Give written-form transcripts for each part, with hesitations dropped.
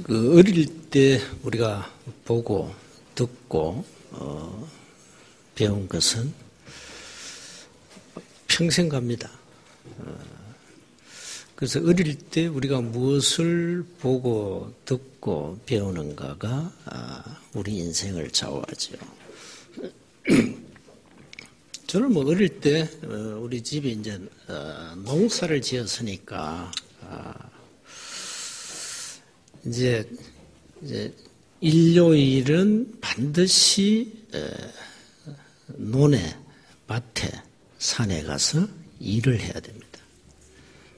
그 어릴 때 우리가 보고 듣고 배운 것은 평생 갑니다. 그래서 어릴 때 우리가 무엇을 보고 듣고 배우는가가 우리 인생을 좌우하죠. 저는 뭐 어릴 때 우리 집에 이제 농사를 지었으니까 이제 일요일은 반드시 논에, 밭에, 산에 가서 일을 해야 됩니다.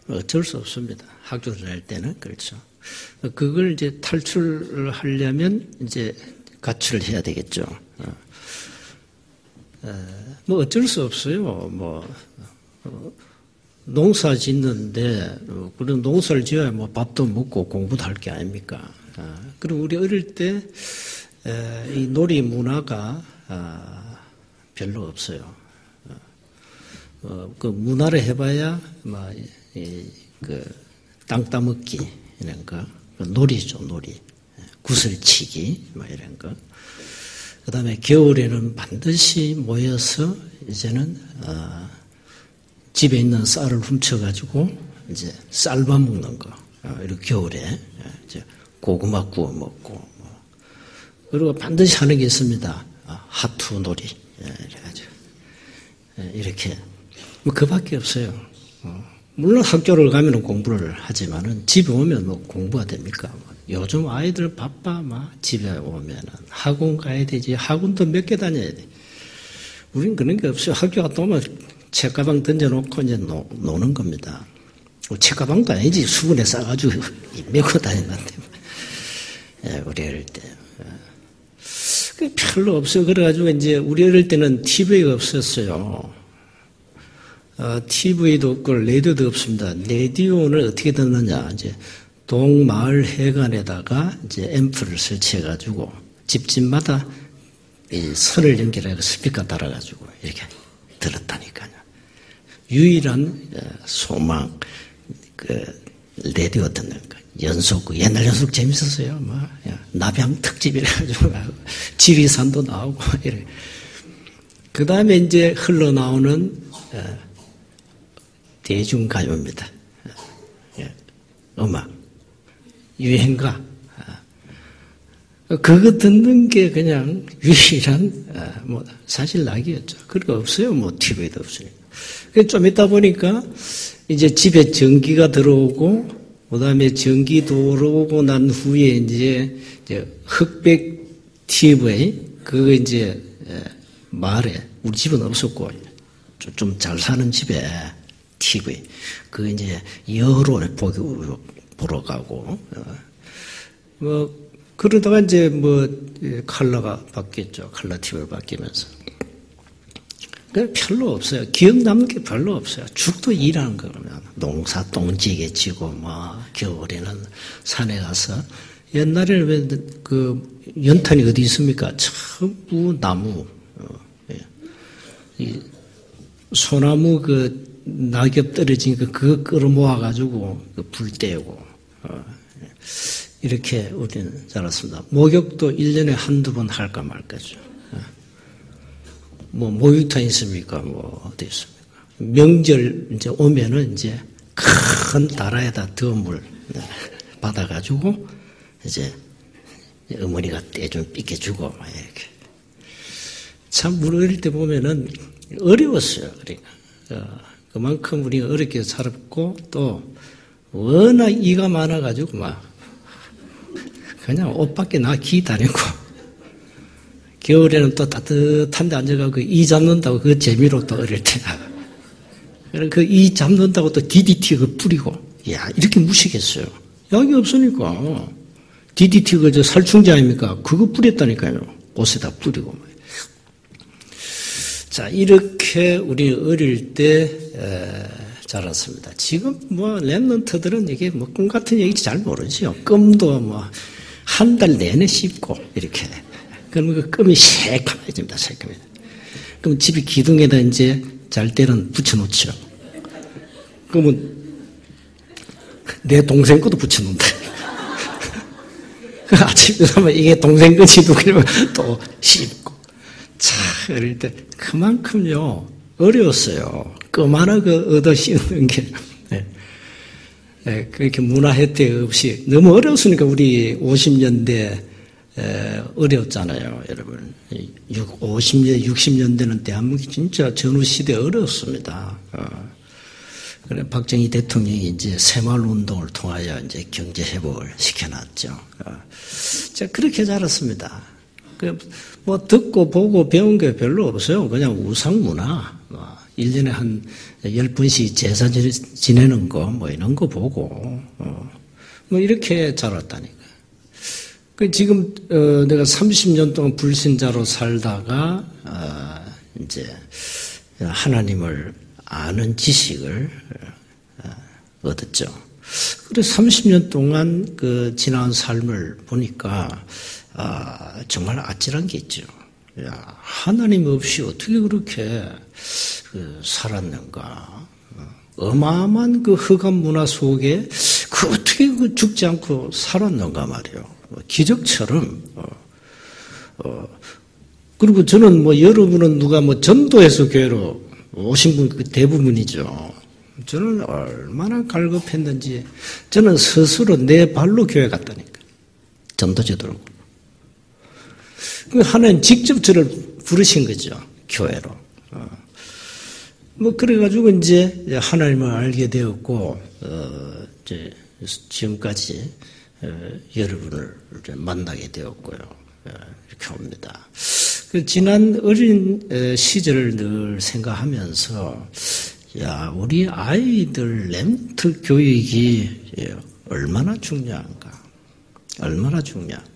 어쩔 수 없습니다. 학교 다닐 때는 그렇죠. 그걸 이제 탈출을 하려면 이제 가출을 해야 되겠죠. 뭐 어쩔 수 없어요. 뭐 농사 짓는데 그런 농사를 지어야 뭐 밥도 먹고 공부도 할 게 아닙니까? 그리고 우리 어릴 때 이 놀이 문화가 별로 없어요. 그 문화를 해봐야 그 땅 따먹기 이런 거, 놀이죠, 놀이, 구슬치기 뭐 이런 거. 그다음에 겨울에는 반드시 모여서 이제는 집에 있는 쌀을 훔쳐가지고 이제 쌀밥 먹는 거. 이렇게 겨울에 이제 고구마 구워 먹고. 그리고 반드시 하는 게 있습니다. 하투 놀이. 이래가지고 이렇게 뭐 그밖에 없어요. 물론 학교를 가면 공부를 하지만은 집에 오면 뭐 공부가 됩니까? 요즘 아이들 바빠, 집에 오면은 학원 가야 되지. 학원도 몇 개 다녀야 돼. 우린 그런 게 없어요. 학교 갔다 오면 책가방 던져놓고 이제 노는 겁니다. 책가방도 아니지. 수건에 싸가지고 메고 다니는데. 우리 어릴 때. 별로 없어요. 그래가지고 이제 우리 어릴 때는 TV가 없었어요. TV도 없고 라디오도 없습니다. 라디오는 어떻게 듣느냐. 이제 동마을 해관에다가 이제 앰프를 설치해가지고 집집마다 이 선을 연결해서 스피커 달아가지고 이렇게 들었다니까요. 유일한 소망, 라디오 듣는 거. 연속, 옛날 연속 재밌었어요. 남양 특집이라가지고 지리산도 나오고 이래. 그 다음에 이제 흘러나오는 대중가요입니다. 음악. 유행가. 그거 듣는 게 그냥 유일한, 사실 낙이었죠. 그거 없어요. TV도 없으니까. 좀 있다 보니까 이제 집에 전기가 들어오고, 그 다음에 전기 들어오고 난 후에 이제 흑백 TV, 그거 이제 마을에, 우리 집은 없었고, 좀 잘 사는 집에 TV, 그거 이제 여로 보러 가고, 그러다가 이제 컬러가 바뀌었죠. 컬러 TV로 바뀌면서. 별로 없어요. 기억 남는 게 별로 없어요. 죽도 일하는 거 그러면. 농사 똥지게 지고, 겨울에는 산에 가서. 옛날에는 왜 연탄이 어디 있습니까? 전부 나무. 이 소나무 낙엽 떨어진 그거 끌어모아가지고 불 떼고. 이렇게 우리는 자랐습니다. 목욕도 1년에 한두 번 할까 말까죠. 목욕탕 있습니까? 어디 있습니까? 명절 이제 오면은 이제 큰 다라에다 더운 물 받아가지고 이제 어머니가 때 좀 삐개주고 이렇게. 참 우리 어릴 때 보면은 어려웠어요. 그러니까 그만큼 우리가 어렵게 살았고 또 워낙 이가 많아가지고 그냥 옷 밖에 기 다니고 겨울에는 또 따뜻한 데 앉아가지고 이 잡는다고 그 재미로 또 어릴 때 그 이 잡는다고 또 DDT 뿌리고 이렇게 무시겠어요. 약이 없으니까 DDT 살충제 아닙니까? 그거 뿌렸다니까요. 옷에다 뿌리고. 자, 이렇게 우리 어릴 때 자랐습니다. 지금 랩런트들은 이게 꿈 같은 얘기인지 잘 모르죠. 껌도 한 달 내내 씹고 이렇게. 그러면 그 껌이 새까매집니다. 새까매. 그럼 집에 기둥에다 이제 잘 때는 붙여놓죠. 그러면 내 동생 것도 붙였는데. 아침에 가면 이게 동생 것이도 그러면 또 씹고. 자, 어릴 때 그만큼요, 어려웠어요. 그만하고 얻어 씹는 게. 네. 네, 그렇게 문화 혜택 없이 너무 어려웠으니까 우리 50년대 어려웠잖아요, 여러분. 50년, 60년대는 대한민국이 진짜 전후시대 어려웠습니다. 그래, 박정희 대통령이 이제 새마을운동을 통하여 이제 경제회복을 시켜놨죠. 제가 그렇게 자랐습니다. 뭐 듣고 보고 배운 게 별로 없어요. 그냥 우상문화. 1년에 한 10번씩 제사 지내는 거, 뭐 이런 거 보고, 뭐 이렇게 자랐다니까. 지금, 내가 30년 동안 불신자로 살다가, 이제, 하나님을 아는 지식을 얻었죠. 그래서 30년 동안 그 지난 삶을 보니까, 정말 아찔한 게 있죠. 야, 하나님 없이 어떻게 그렇게 살았는가. 어마어마한 그 흑암 문화 속에 그 어떻게 그 죽지 않고 살았는가 말이에요. 기적처럼. 그리고 저는 뭐 여러분은 누가 뭐 전도해서 교회로 오신 분 대부분이죠. 저는 얼마나 갈급했는지 저는 스스로 내 발로 교회 갔다니까. 전도제도로. 하나님 직접 저를 부르신 거죠. 교회로. 뭐, 그래가지고 이제 하나님을 알게 되었고, 이제 지금까지 여러분을 만나게 되었고요. 이렇게 옵니다. 지난 어린 시절을 늘 생각하면서, 야, 우리 아이들 렘넌트 교육이 얼마나 중요한가. 얼마나 중요한가.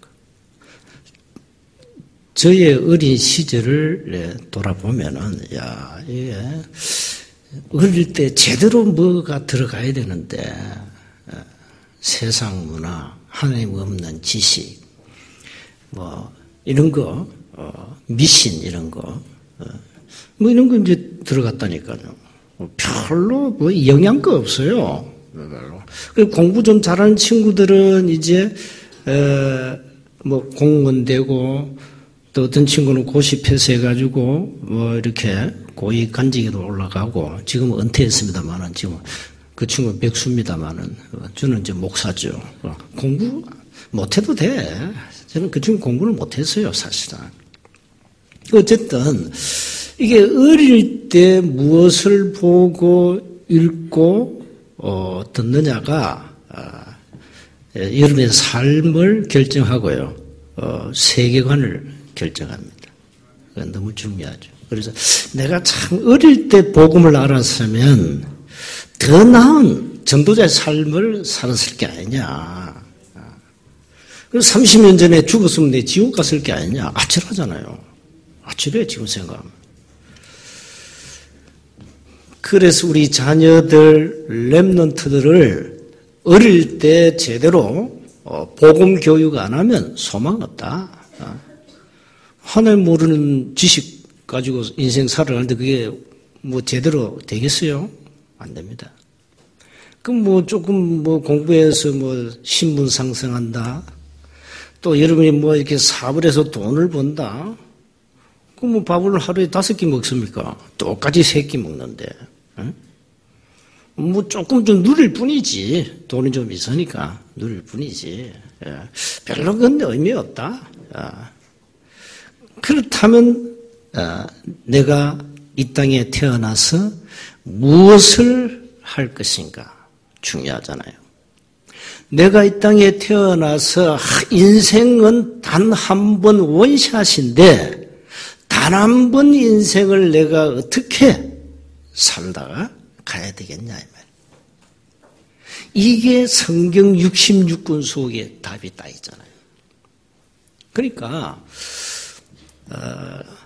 저의 어린 시절을 돌아보면은, 야, 이게, 어릴 때 제대로 뭐가 들어가야 되는데, 세상 문화, 하나님 없는 지식, 뭐, 이런 거, 미신, 이런 거, 뭐 이런 거 이제 들어갔다니까요. 별로 뭐 영양가 없어요. 공부 좀 잘하는 친구들은 이제, 뭐 공무원 되고, 또 어떤 친구는 고시 패스해가지고 뭐 이렇게 고위 간직에도 올라가고 지금은 은퇴했습니다만은 지금 그 친구는 백수입니다만은 저는 이제 목사죠. 공부 못해도 돼. 저는 그 친구 공부를 못했어요, 사실은. 어쨌든 이게 어릴 때 무엇을 보고 읽고 듣느냐가 여러분의 삶을 결정하고요. 세계관을 결정합니다. 그건 너무 중요하죠. 그래서 내가 참 어릴 때 복음을 알았으면 더 나은 전도자의 삶을 살았을 게 아니냐. 그래서 30년 전에 죽었으면 내 지옥 갔을 게 아니냐. 아찔하잖아요. 아찔해, 지금 생각하면. 그래서 우리 자녀들, 렘넌트들을 어릴 때 제대로 복음 교육 안 하면 소망 없다. 하나님 모르는 지식 가지고 인생 살아가는데 그게 뭐 제대로 되겠어요? 안 됩니다. 그럼 뭐 조금 뭐 공부해서 뭐 신분 상승한다. 또 여러분이 뭐 이렇게 사업을 해서 돈을 번다. 그럼 뭐 밥을 하루에 5끼 먹습니까? 똑같이 3끼 먹는데. 응? 뭐 조금 좀 누릴 뿐이지. 돈이 좀 있으니까 누릴 뿐이지. 예. 별로 근데 의미 없다. 그렇다면 내가 이 땅에 태어나서 무엇을 할 것인가 중요하잖아요. 내가 이 땅에 태어나서 인생은 단 한 번 원샷인데 단 한 번 인생을 내가 어떻게 살다가 가야 되겠냐 이 말이에요. 이게 성경 66권 속에 답이 딱 있잖아요. 그러니까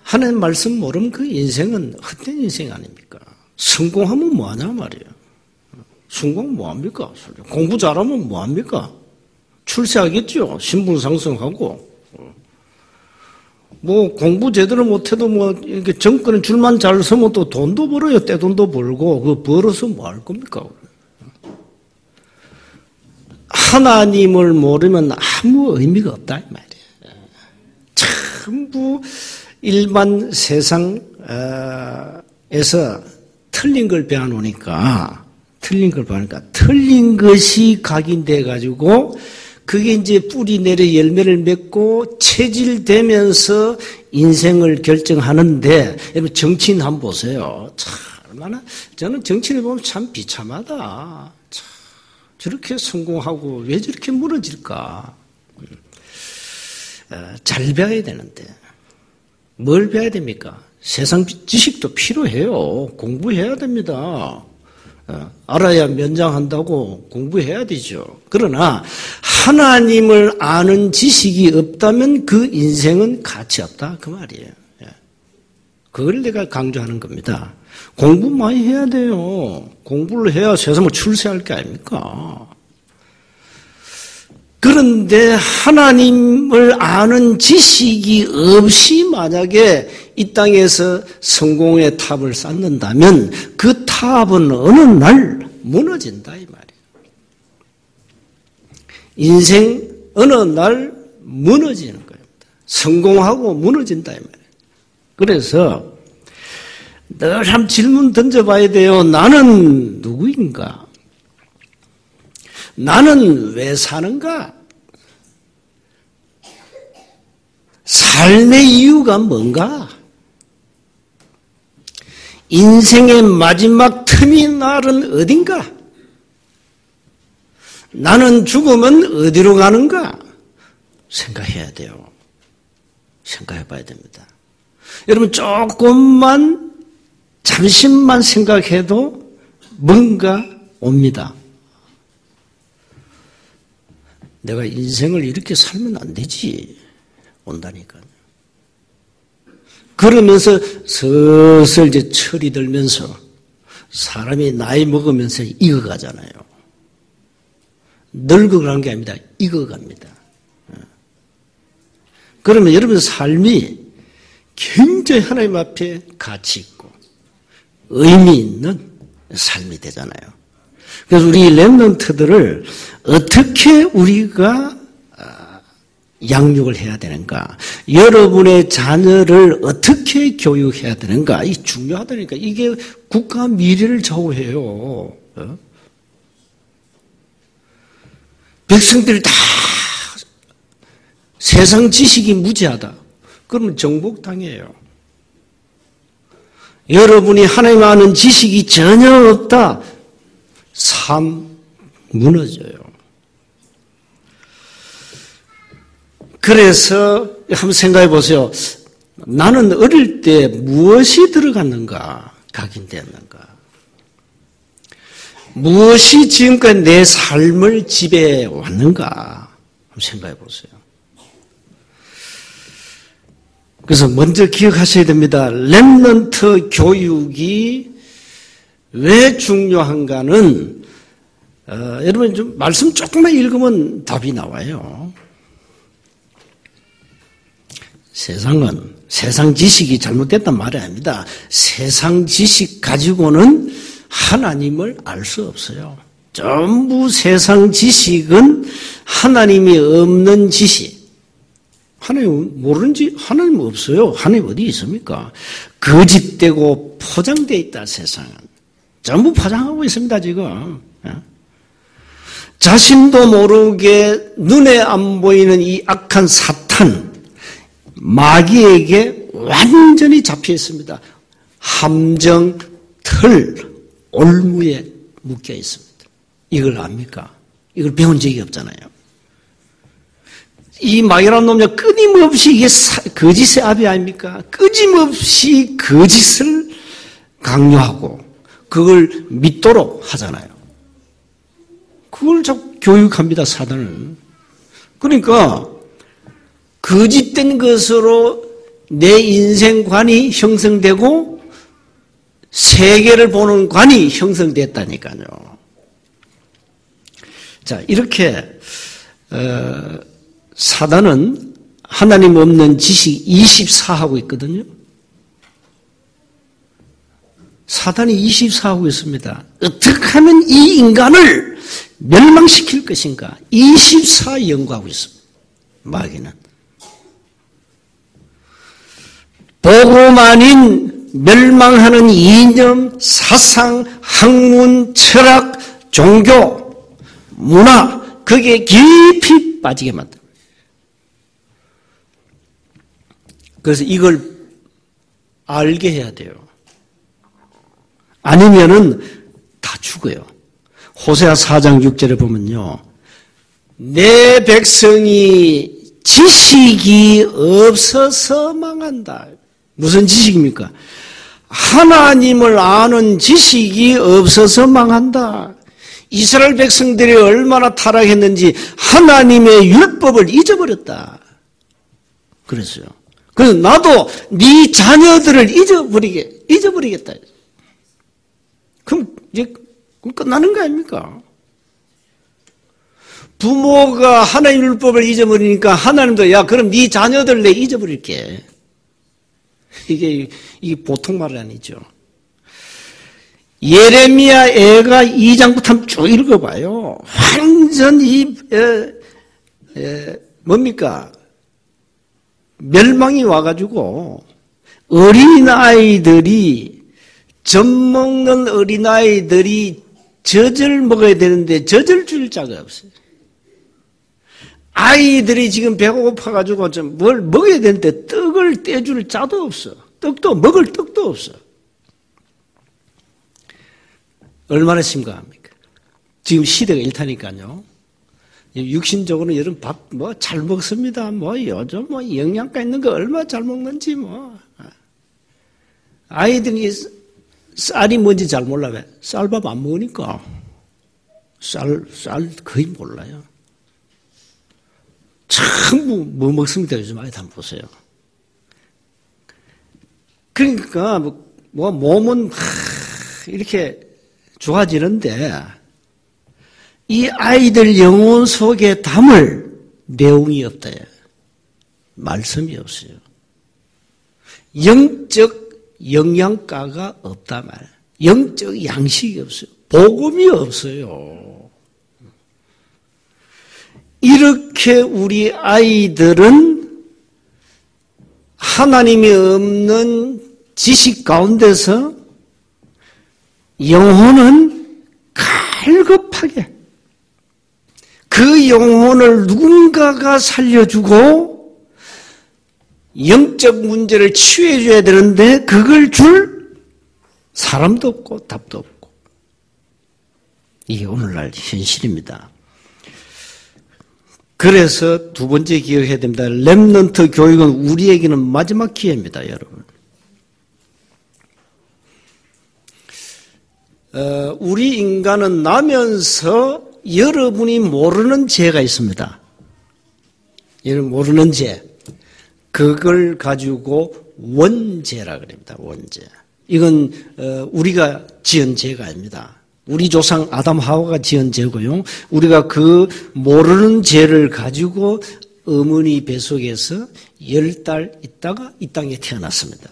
하나님 말씀 모르면 그 인생은 헛된 인생 아닙니까? 성공하면 뭐하냐 말이에요. 성공 뭐합니까? 공부 잘하면 뭐합니까? 출세하겠죠. 신분 상승하고. 뭐 공부 제대로 못해도 뭐 이렇게 정권에 줄만 잘 서면 또 돈도 벌어요. 떼돈도 벌고. 그거 벌어서 뭐 할 겁니까? 하나님을 모르면 아무 의미가 없다 이 말이에요. 전부 일반 세상에서 틀린 걸 배워놓으니까 틀린 것이 각인돼 가지고 그게 이제 뿌리 내려 열매를 맺고 체질되면서 인생을 결정하는데, 여러분 정치인 한번 보세요. 참 얼마나, 저는 정치인을 보면 참 비참하다. 참 저렇게 성공하고 왜 저렇게 무너질까? 잘 배워야 되는데 뭘 배워야 됩니까? 세상 지식도 필요해요. 공부해야 됩니다. 알아야 면장한다고 공부해야 되죠. 그러나 하나님을 아는 지식이 없다면 그 인생은 가치 없다 그 말이에요. 그걸 내가 강조하는 겁니다. 공부 많이 해야 돼요. 공부를 해야 세상을 출세할 게 아닙니까? 그런데 하나님을 아는 지식이 없이 만약에 이 땅에서 성공의 탑을 쌓는다면 그 탑은 어느 날 무너진다 이 말이에요. 인생 어느 날 무너지는 겁니다. 성공하고 무너진다 이 말이에요. 그래서 늘 한 질문 던져봐야 돼요. 나는 누구인가? 나는 왜 사는가? 삶의 이유가 뭔가? 인생의 마지막 틈이 날은 어딘가? 나는 죽으면 어디로 가는가? 생각해야 돼요. 생각해 봐야 됩니다. 여러분 조금만 잠시만 생각해도 뭔가 옵니다. 내가 인생을 이렇게 살면 안 되지. 온다니까요. 그러면서 슬슬 이제 철이 들면서 사람이 나이 먹으면서 익어가잖아요. 늙어가는 게 아닙니다. 익어갑니다. 그러면 여러분 삶이 굉장히 하나님 앞에 가치 있고 의미 있는 삶이 되잖아요. 그래서 우리 렘넌트들을 어떻게 우리가 양육을 해야 되는가? 여러분의 자녀를 어떻게 교육해야 되는가? 이게 중요하다니까. 이게 국가 미래를 좌우해요. 백성들이 다 세상 지식이 무지하다. 그러면 정복당해요. 여러분이 하나님 아는 지식이 전혀 없다. 삶 무너져요. 그래서 한번 생각해 보세요. 나는 어릴 때 무엇이 들어갔는가? 각인되었는가? 무엇이 지금까지 내 삶을 지배해 왔는가? 한번 생각해 보세요. 그래서 먼저 기억하셔야 됩니다. 렘넌트 교육이 왜 중요한가는 여러분 좀 말씀 조금만 읽으면 답이 나와요. 세상은 세상 지식이 잘못됐단 말이 아닙니다. 세상 지식 가지고는 하나님을 알 수 없어요. 전부 세상 지식은 하나님이 없는 지식. 하나님 모르는지 하나님 없어요. 하나님 어디 있습니까? 거짓되고 포장되어 있다 세상은. 전부 포장하고 있습니다 지금. 자신도 모르게 눈에 안 보이는 이 악한 사탄 마귀에게 완전히 잡혀 있습니다. 함정, 틀, 올무에 묶여 있습니다. 이걸 압니까? 이걸 배운 적이 없잖아요. 이 마귀라는 놈이 끊임없이 이게 거짓의 압이 아닙니까? 끊임없이 거짓을 강요하고 그걸 믿도록 하잖아요. 그걸 자꾸 교육합니다, 사단은. 그러니까 거짓된 것으로 내 인생관이 형성되고 세계를 보는 관이 형성됐다니까요. 자, 이렇게 사단은 하나님 없는 지식 24하고 있거든요. 사단이 24하고 있습니다. 어떻게 하면 이 인간을 멸망시킬 것인가 24 연구하고 있습니다. 마귀는. 복음 아닌 멸망하는 이념, 사상, 학문, 철학, 종교, 문화 거기에 깊이 빠지게 만듭니다. 그래서 이걸 알게 해야 돼요. 아니면은 다 죽어요. 호세아 4장 6절에 보면요. 내 백성이 지식이 없어서 망한다. 무슨 지식입니까? 하나님을 아는 지식이 없어서 망한다. 이스라엘 백성들이 얼마나 타락했는지 하나님의 율법을 잊어버렸다. 그랬어요. 그래서 나도 네 자녀들을 잊어버리겠다. 그럼 이제 끝나는 거 아닙니까? 부모가 하나님 율법을 잊어버리니까 하나님도 야 그럼 네 자녀들 내 잊어버릴게. 이게 보통 말이 아니죠. 예레미야 애가 2장부터 한번 쭉 읽어봐요. 완전히 뭡니까? 멸망이 와가지고 어린아이들이 젖 먹는 어린아이들이 젖을 먹어야 되는데 젖을 줄 자가 없어요. 아이들이 지금 배가 고파가지고 좀 뭘 먹어야 되는데 떡을 떼줄 자도 없어. 먹을 떡도 없어. 얼마나 심각합니까? 지금 시대가 이렇다니까요. 육신적으로 여러분 밥 잘 먹습니다. 요즘 영양가 있는 거 얼마나 잘 먹는지 아이들이 쌀이 뭔지 잘 몰라. 왜? 쌀밥 안 먹으니까. 쌀 거의 몰라요. 참, 뭐 먹습니까? 요즘 아이들 한번 보세요. 그러니까, 몸은 이렇게 좋아지는데, 이 아이들 영혼 속에 담을 내용이 없다. 말씀이 없어요. 영적 영양가가 없다 말이에요. 영적 양식이 없어요. 복음이 없어요. 이렇게 우리 아이들은 하나님이 없는 지식 가운데서 영혼은 갈급하게 그 영혼을 누군가가 살려주고 영적 문제를 치유해 줘야 되는데 그걸 줄 사람도 없고 답도 없고 이게 오늘날 현실입니다. 그래서 두 번째 기억해야 됩니다. 렘넌트 교육은 우리에게는 마지막 기회입니다, 여러분. 우리 인간은 나면서 여러분이 모르는 죄가 있습니다. 여러분 모르는 죄. 그걸 가지고 원죄라 그럽니다. 원죄. 이건 우리가 지은 죄가 아닙니다. 우리 조상 아담 하와가 지은 죄고요. 우리가 그 모르는 죄를 가지고 어머니 뱃속에서 10달 있다가 이 땅에 태어났습니다.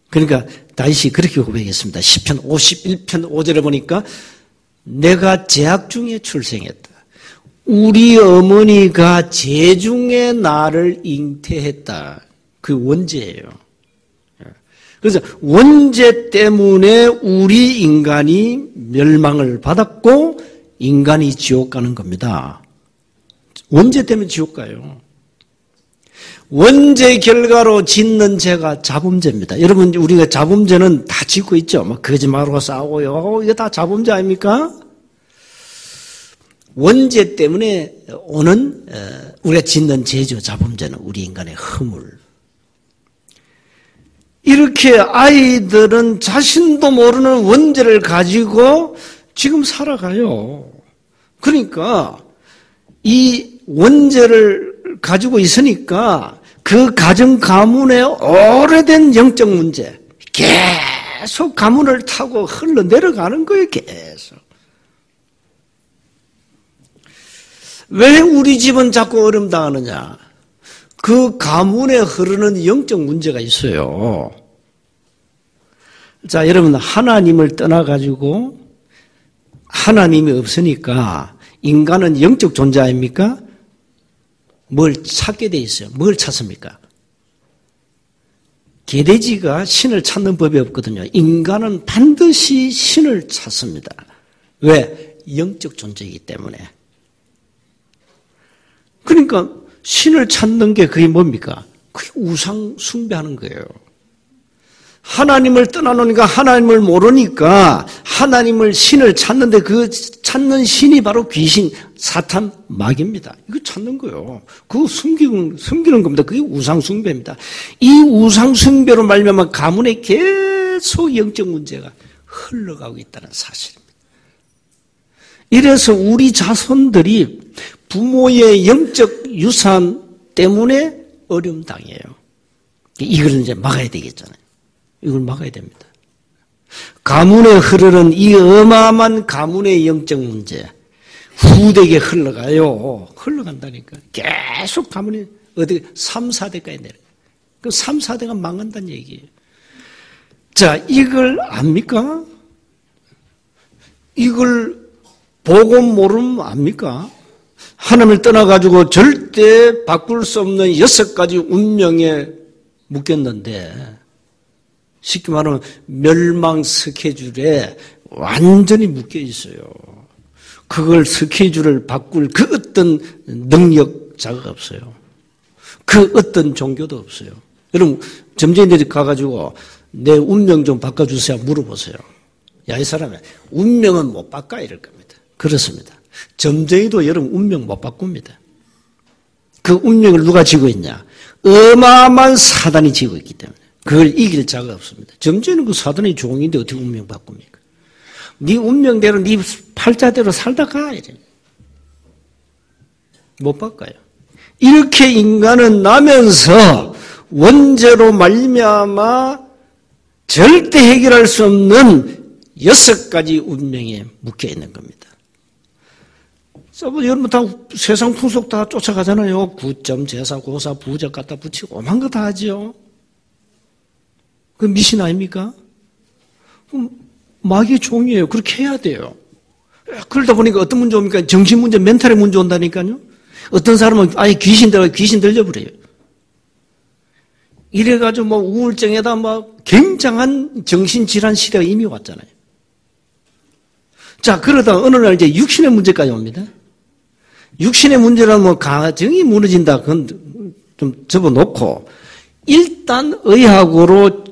그러니까 다윗이 그렇게 고백했습니다. 시편 51편 5절에 보니까 내가 죄악 중에 출생했다. 우리 어머니가 죄 중에 나를 잉태했다. 그 원죄예요. 그래서 원죄 때문에 우리 인간이 멸망을 받았고 인간이 지옥 가는 겁니다. 원죄 때문에 지옥 가요. 원죄 결과로 짓는 죄가 자범죄입니다. 여러분 우리가 자범죄는 다 짓고 있죠. 막 거짓말하고 싸우고요. 이거 다 자범죄 아닙니까? 원죄 때문에 오는 우리가 짓는 죄죠. 자범죄는 우리 인간의 허물. 이렇게 아이들은 자신도 모르는 원죄를 가지고 지금 살아가요. 그러니까 이 원죄를 가지고 있으니까 그 가정 가문의 오래된 영적 문제 계속 가문을 타고 흘러내려가는 거예요. 계속. 왜 우리 집은 자꾸 어려움당하느냐? 그 가문에 흐르는 영적 문제가 있어요. 자, 여러분 하나님을 떠나가지고 하나님이 없으니까 인간은 영적 존재 아닙니까? 뭘 찾게 돼 있어요. 뭘 찾습니까? 개돼지가 신을 찾는 법이 없거든요. 인간은 반드시 신을 찾습니다. 왜? 영적 존재이기 때문에. 그러니까 신을 찾는 게 그게 뭡니까? 그게 우상 숭배하는 거예요. 하나님을 떠나놓으니까 하나님을 모르니까 하나님을 신을 찾는데 그 찾는 신이 바로 귀신, 사탄, 마귀입니다. 이거 찾는 거예요. 그거 숨기는 겁니다. 그게 우상 숭배입니다. 이 우상 숭배로 말미암아 가문에 계속 영적 문제가 흘러가고 있다는 사실입니다. 이래서 우리 자손들이 부모의 영적 유산 때문에 어려움 당해요. 이걸 이제 막아야 되겠잖아요. 이걸 막아야 됩니다. 가문에 흐르는 이 어마어마한 가문의 영적 문제, 후대에 흘러가요. 흘러간다니까. 계속 가문이 어디 3, 4대까지 내려가요. 그럼 3, 4대가 망한다는 얘기예요. 자, 이걸 압니까? 이걸 보고 모르면 압니까? 하나님을 떠나가지고 절대 바꿀 수 없는 6가지 운명에 묶였는데, 쉽게 말하면 멸망 스케줄에 완전히 묶여 있어요. 그걸 스케줄을 바꿀 그 어떤 능력자가 없어요. 그 어떤 종교도 없어요. 여러분 점쟁이들 가가지고 내 운명 좀 바꿔주세요 물어보세요. 야, 이 사람이 운명은 못 바꿔 이럴 겁니다. 그렇습니다. 점쟁이도 여러분 운명 못 바꿉니다. 그 운명을 누가 지고 있냐? 어마어마한 사단이 지고 있기 때문에 그걸 이길 자가 없습니다. 점쟁이는 그 사단의 종인데 어떻게 운명 바꿉니까? 네 운명대로 네 팔자대로 살다 가 이래. 못 바꿔요. 이렇게 인간은 나면서 원죄로 말미암아 절대 해결할 수 없는 6가지 운명에 묶여 있는 겁니다. 여러분 다 세상 풍속 다 쫓아가잖아요. 구점, 제사, 고사, 부적 갖다 붙이고 오만 거 다 하죠. 그 미신 아닙니까? 마귀의 종이에요. 그렇게 해야 돼요. 그러다 보니까 어떤 문제 옵니까? 정신 문제, 멘탈의 문제 온다니까요. 어떤 사람은 아예 귀신 들려버려요. 이래가지고 뭐 우울증에다 뭐 굉장한 정신질환 시대가 이미 왔잖아요. 자, 그러다 어느 날 이제 육신의 문제까지 옵니다. 육신의 문제는 뭐 가정이 무너진다. 그건 좀 접어놓고 일단 의학으로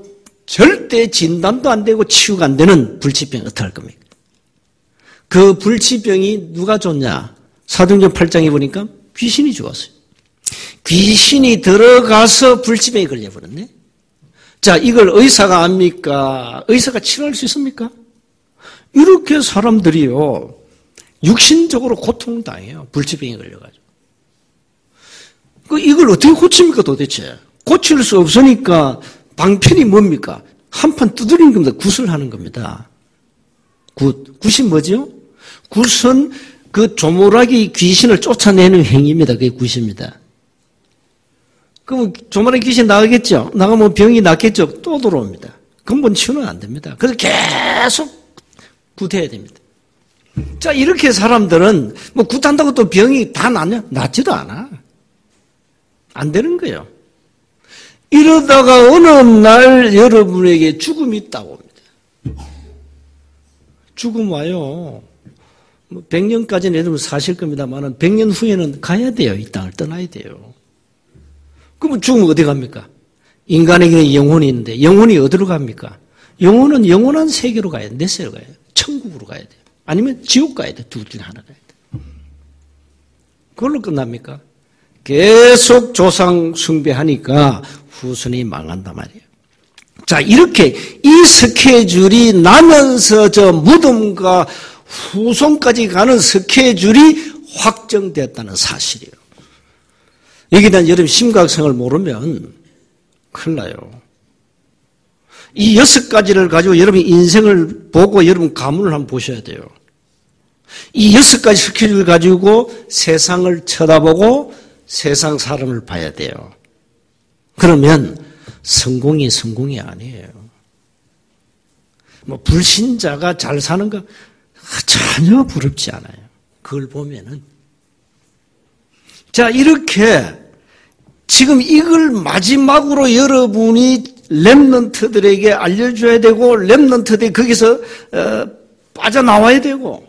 절대 진단도 안 되고 치유가 안 되는 불치병 어떻게 할 겁니까? 그 불치병이 누가 줬냐? 사도행전 8장에 보니까 귀신이 죽었어요. 귀신이 들어가서 불치병에 걸려버렸네. 자, 이걸 의사가 압니까? 의사가 치료할 수 있습니까? 이렇게 사람들이요 육신적으로 고통당해요. 불치병에 걸려가지고. 이걸 어떻게 고칩니까 도대체? 고칠 수 없으니까 방편이 뭡니까? 한판 두드리는 겁니다. 굿을 하는 겁니다. 굿이 뭐죠? 굿은 그 조물하게 귀신을 쫓아내는 행위입니다. 그게 굿입니다. 그럼 조물하게 귀신 나가겠죠? 나가면 병이 낫겠죠? 또 들어옵니다. 근본 치유는 안 됩니다. 그래서 계속 굿해야 됩니다. 자, 이렇게 사람들은 뭐 굿한다고 또 병이 다 낫냐? 낫지도 않아. 안 되는 거예요. 이러다가 어느 날 여러분에게 죽음이 있다고 합니다. 죽음 와요. 100년까지는 여러분 사실 겁니다만 100년 후에는 가야 돼요. 이 땅을 떠나야 돼요. 그러면 죽으면 어디 갑니까? 인간에게는 영혼이 있는데 영혼이 어디로 갑니까? 영혼은 영원한 세계로 가야 돼. 내 세계로 가야 돼. 천국으로 가야 돼. 아니면 지옥 가야 돼. 둘 중에 하나 가야 돼. 그걸로 끝납니까? 계속 조상 숭배하니까 후손이 망한단 말이에요. 자, 이렇게 이 스케줄이 나면서 저 무덤과 후손까지 가는 스케줄이 확정됐다는 사실이에요. 여기에 대한 여러분 심각성을 모르면 큰일 나요. 이 6가지를 가지고 여러분 인생을 보고 여러분 가문을 한번 보셔야 돼요. 이 6가지 스케줄을 가지고 세상을 쳐다보고 세상 사람을 봐야 돼요. 그러면 성공이 아니에요. 뭐 불신자가 잘 사는 거 전혀 부럽지 않아요. 그걸 보면은. 자, 이렇게 지금 이걸 마지막으로 여러분이 렘넌트들에게 알려줘야 되고, 렘넌트들이 거기서 빠져나와야 되고,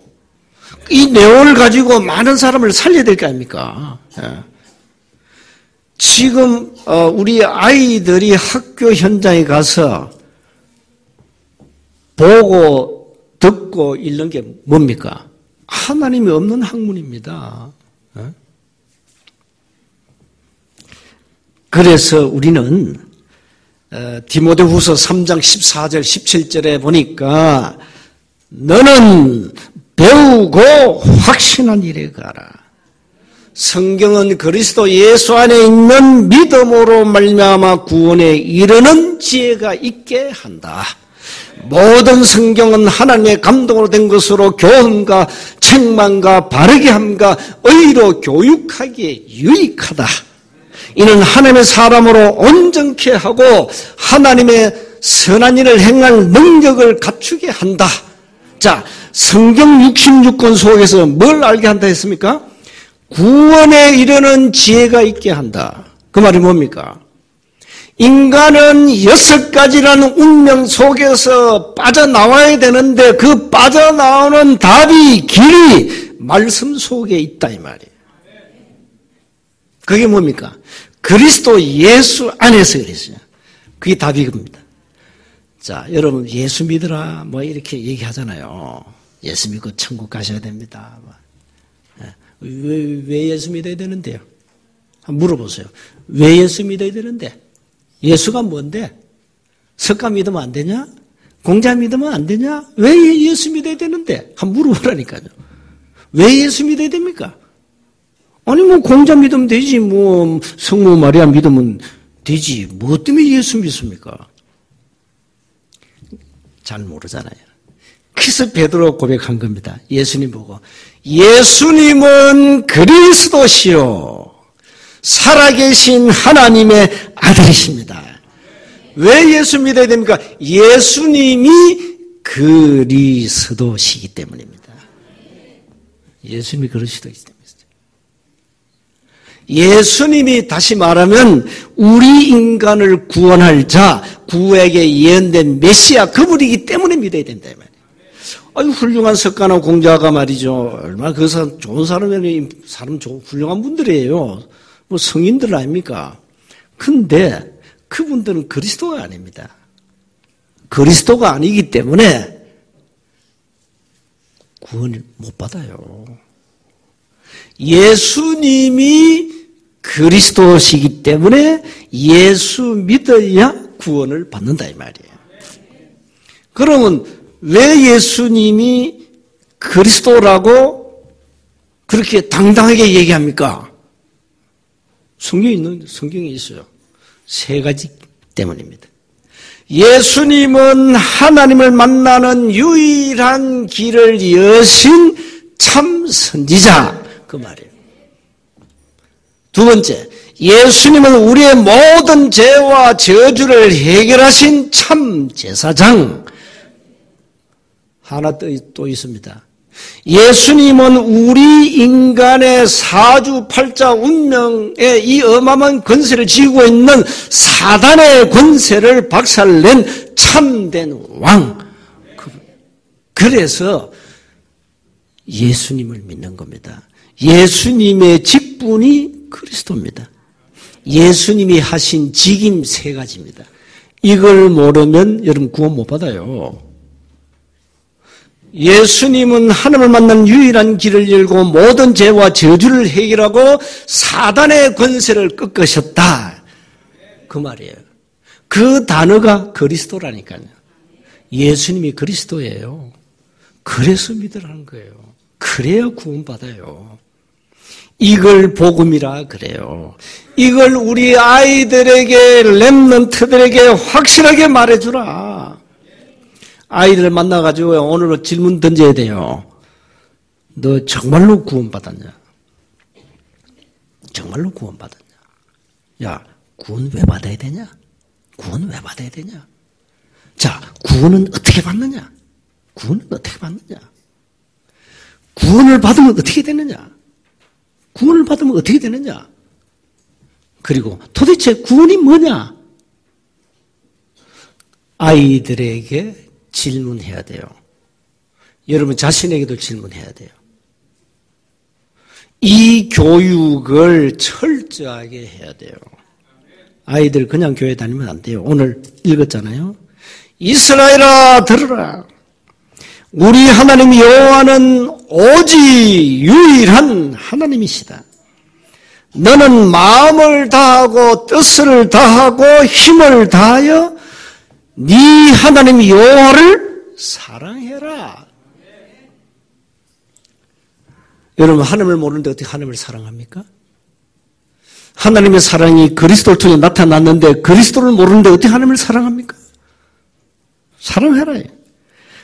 이 내용을 가지고 많은 사람을 살려야 될 거 아닙니까? 지금 우리 아이들이 학교 현장에 가서 보고 듣고 읽는 게 뭡니까? 하나님이 없는 학문입니다. 그래서 우리는 디모데후서 3장 14절 17절에 보니까 너는 배우고 확신한 일에 가라. 성경은 그리스도 예수 안에 있는 믿음으로 말미암아 구원에 이르는 지혜가 있게 한다. 모든 성경은 하나님의 감동으로 된 것으로 교훈과 책망과 바르게 함과 의로 교육하기에 유익하다. 이는 하나님의 사람으로 온전케 하고 하나님의 선한 일을 행할 능력을 갖추게 한다. 자, 성경 66권 속에서 뭘 알게 한다 했습니까? 구원에 이르는 지혜가 있게 한다. 그 말이 뭡니까? 인간은 6가지라는 운명 속에서 빠져나와야 되는데 그 빠져나오는 답이 길이 말씀 속에 있다 이 말이에요. 그게 뭡니까? 그리스도 예수 안에서 그랬어요. 그게 답이 겁니다. 자, 여러분 예수 믿으라 뭐 이렇게 얘기하잖아요. 예수 믿고 천국 가셔야 됩니다. 왜 예수 믿어야 되는데요? 한번 물어보세요. 왜 예수 믿어야 되는데? 예수가 뭔데? 석가 믿으면 안 되냐? 공자 믿으면 안 되냐? 왜 예수 믿어야 되는데? 한번 물어보라니까요. 왜 예수 믿어야 됩니까? 아니 뭐 공자 믿으면 되지, 뭐 성모 마리아 믿으면 되지, 뭐 때문에 예수 믿습니까? 잘 모르잖아요. 그래서 베드로 고백한 겁니다. 예수님 보고 예수님은 그리스도시요 살아계신 하나님의 아들이십니다. 왜 예수 믿어야 됩니까? 예수님이 그리스도시기 때문입니다. 예수님이 그리스도이기 때문입니다. 예수님이 다시 말하면 우리 인간을 구원할 자, 구에게 예언된 메시아 그분이기 때문에 믿어야 된다 이 말이에요. 아유 훌륭한 석가나 공자가 말이죠. 얼마나 그 사람 좋은 사람이 훌륭한 분들이에요. 뭐 성인들 아닙니까? 근데 그분들은 그리스도가 아닙니다. 그리스도가 아니기 때문에 구원을 못 받아요. 예수님이 그리스도시기 때문에 예수 믿어야 구원을 받는다 이 말이에요. 그러면 왜 예수님이 그리스도라고 그렇게 당당하게 얘기합니까? 성경에 있어요. 3가지 때문입니다. 예수님은 하나님을 만나는 유일한 길을 여신 참 선지자 그 말이에요. 2번째, 예수님은 우리의 모든 죄와 저주를 해결하신 참 제사장. 하나 또 있습니다. 예수님은 우리 인간의 사주팔자 운명의 이 어마어마한 권세를 쥐고 있는 사단의 권세를 박살낸 참된 왕. 그래서 예수님을 믿는 겁니다. 예수님의 직분이 그리스도입니다. 예수님이 하신 직임 3가지입니다. 이걸 모르면 여러분 구원 못 받아요. 예수님은 하나님을 만난 유일한 길을 열고 모든 죄와 저주를 해결하고 사단의 권세를 꺾으셨다. 그 말이에요. 그 단어가 그리스도라니까요. 예수님이 그리스도예요. 그래서 믿으라는 거예요. 그래야 구원받아요. 이걸 복음이라 그래요. 이걸 우리 아이들에게, 렘넌트들에게 확실하게 말해주라. 아이들을 만나가지고 오늘 질문 던져야 돼요. 너 정말로 구원받았냐? 정말로 구원받았냐? 야, 구원 왜 받아야 되냐? 구원 왜 받아야 되냐? 자, 구원은 어떻게 받느냐? 구원은 어떻게 받느냐? 구원을 받으면 어떻게 되느냐? 구원을 받으면 어떻게 되느냐? 그리고 도대체 구원이 뭐냐? 아이들에게 질문해야 돼요. 여러분 자신에게도 질문해야 돼요. 이 교육을 철저하게 해야 돼요. 아이들 그냥 교회 다니면 안 돼요. 오늘 읽었잖아요. 이스라엘아 들으라. 우리 하나님 여호와는 오직 유일한 하나님이시다. 너는 마음을 다하고 뜻을 다하고 힘을 다하여 네 하나님 여호와를 사랑해라. 여러분 하나님을 모르는데 어떻게 하나님을 사랑합니까? 하나님의 사랑이 그리스도를 통해 나타났는데 그리스도를 모르는데 어떻게 하나님을 사랑합니까? 사랑해라.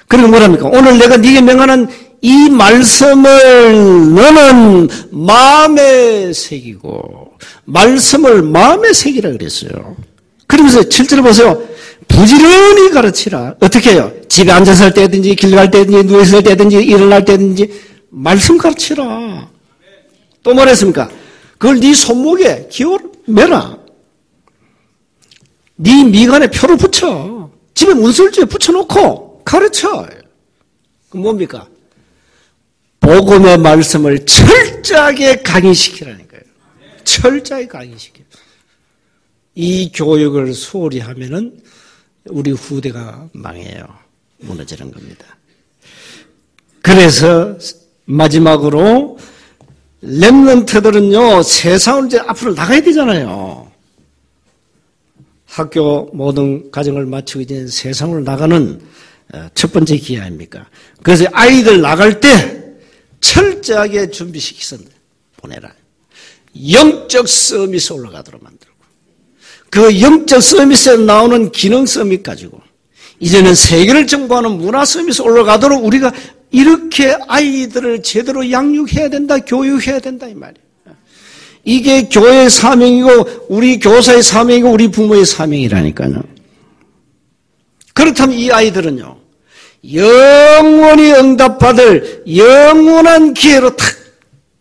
그리고 뭐랍니까? 오늘 내가 네게 명하는 이 말씀을 너는 마음에 새기고 말씀을 마음에 새기라 그랬어요. 그러면서 7절 보세요. 부지런히 가르치라. 어떻게 해요? 집에 앉아서 할 때든지 길 갈 때든지 누워있을 때든지 일어날 때든지 말씀 가르치라. 또 뭐랬습니까? 그걸 네 손목에 기어 매라. 네 미간에 표를 붙여. 집에 문설주에 붙여놓고 가르쳐. 그 뭡니까? 복음의 말씀을 철저하게 강의시키라니까요. 철저하게 강의시켜. 이 교육을 소홀히 하면은 우리 후대가 망해요. 무너지는 겁니다. 그래서 마지막으로 렘넌트들은요, 세상으로 이제 앞으로 나가야 되잖아요. 학교 모든 과정을 마치고 이제 세상으로 나가는 첫 번째 기회 아닙니까? 그래서 아이들 나갈 때 철저하게 준비시켜서 보내라. 영적 서밋에 올라가도록 만들고, 그 영적 서밋에 나오는 기능 서밋 가지고 이제는 세계를 정복하는 문화 서밋에 올라가도록 우리가 이렇게 아이들을 제대로 양육해야 된다, 교육해야 된다 이 말이에요. 이게 교회의 사명이고 우리 교사의 사명이고 우리 부모의 사명이라니까요. 그렇다면 이 아이들은요, 영원히 응답받을 영원한 기회로 탁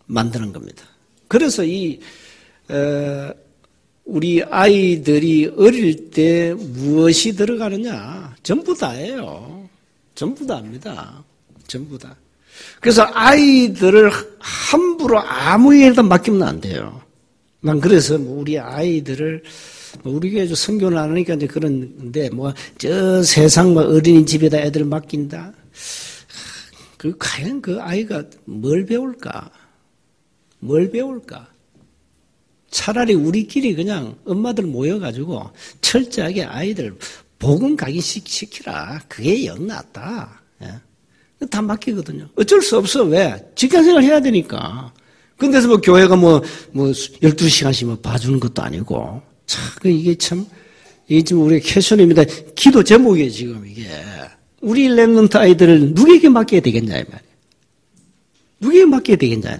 만드는 겁니다. 그래서 우리 아이들이 어릴 때 무엇이 들어가느냐, 전부 다예요. 전부 다입니다. 전부 다. 그래서 아이들을 함부로 아무에게나 맡기면 안 돼요. 난 그래서 우리 아이들을, 우리 교회 선교는 안 하니까 이제 그런데, 저 세상 어린이집에다 애들 맡긴다? 과연 그 아이가 뭘 배울까? 뭘 배울까? 차라리 우리끼리 그냥 엄마들 모여가지고 철저하게 아이들 복음 각인시키라. 그게 영 낫다. 다 맡기거든요. 어쩔 수 없어. 왜? 직장생활 해야 되니까. 근데서 교회가 12시간씩 봐주는 것도 아니고. 참, 이게 참, 지금 우리 캐션입니다. 기도 제목이에요, 지금 이게. 우리 렘넌트 아이들을 누구에게 맡겨야 되겠냐, 이 말이에요. 누구에게 맡겨야 되겠냐,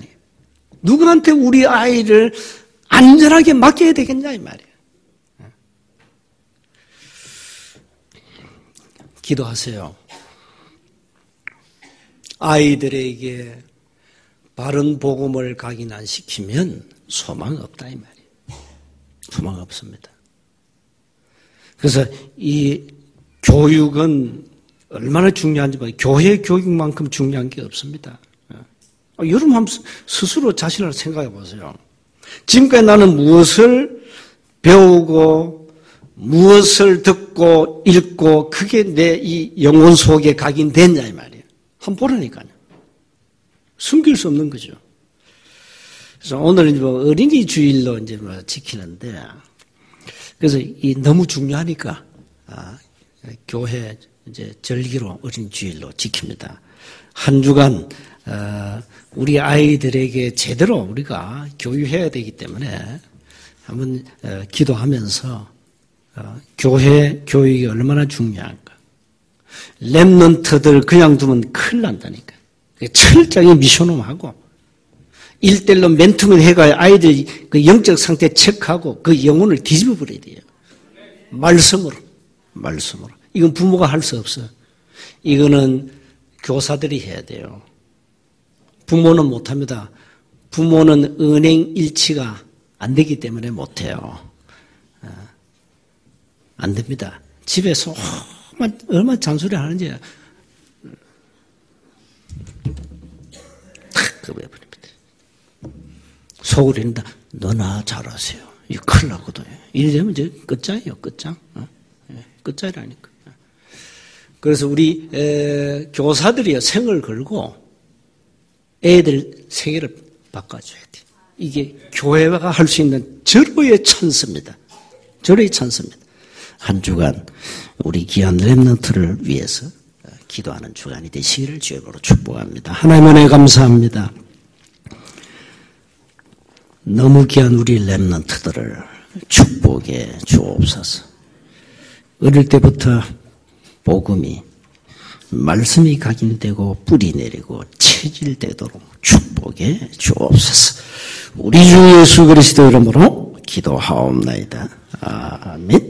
누구한테 우리 아이를 안전하게 맡겨야 되겠냐, 이 말이에요. 기도하세요. 아이들에게 바른 복음을 각인 안 시키면 소망 없다 이 말이에요. 소망 없습니다. 그래서 이 교육은 얼마나 중요한지 봐요. 교회 교육만큼 중요한 게 없습니다. 여러분 한번 스스로 자신을 생각해 보세요. 지금까지 나는 무엇을 배우고 무엇을 듣고 읽고 그게 내 이 영혼 속에 각인됐냐 이 말이에요. 한번 보라니까요. 숨길 수 없는 거죠. 그래서 오늘은 어린이 주일로 이제 지키는데, 그래서 너무 중요하니까, 교회 이제 절기로 어린이 주일로 지킵니다. 한 주간, 우리 아이들에게 제대로 우리가 교육해야 되기 때문에 한번 기도하면서 교회 교육이 얼마나 중요한가. 렘넌트들 그냥 두면 큰일 난다니까. 철저하게 미션홈하고 1:1로 맨투맨 해가 아이들 그 영적 상태 체크하고 그 영혼을 뒤집어 버려야 돼요. 말씀으로. 이건 부모가 할 수 없어요. 이거는 교사들이 해야 돼요. 부모는 못합니다. 부모는 은행 일치가 안 되기 때문에 못해요. 안 됩니다. 집에서 얼마나 잔소리 하는지 탁 급해버립니다. 속으로 인다. 너나 잘하세요. 이거 큰일 나거든. 이래 되면 이제 끝장이에요. 끝장. 끝장이라니까. 그래서 우리 교사들이 생을 걸고 애들 세계를 바꿔줘야 돼. 이게 교회가 할 수 있는 절호의 찬스입니다. 절호의 찬스입니다. 한 주간 우리 귀한 렘넌트를 위해서 기도하는 주간이 되시기를 주님으로 축복합니다. 하나님 은혜 감사합니다. 너무 귀한 우리 렘넌트들을 축복해 주옵소서. 어릴 때부터 복음이 말씀이 각인되고 뿌리 내리고 체질되도록 축복해 주옵소서. 우리 주 예수 그리스도 이름으로 기도하옵나이다. 아멘.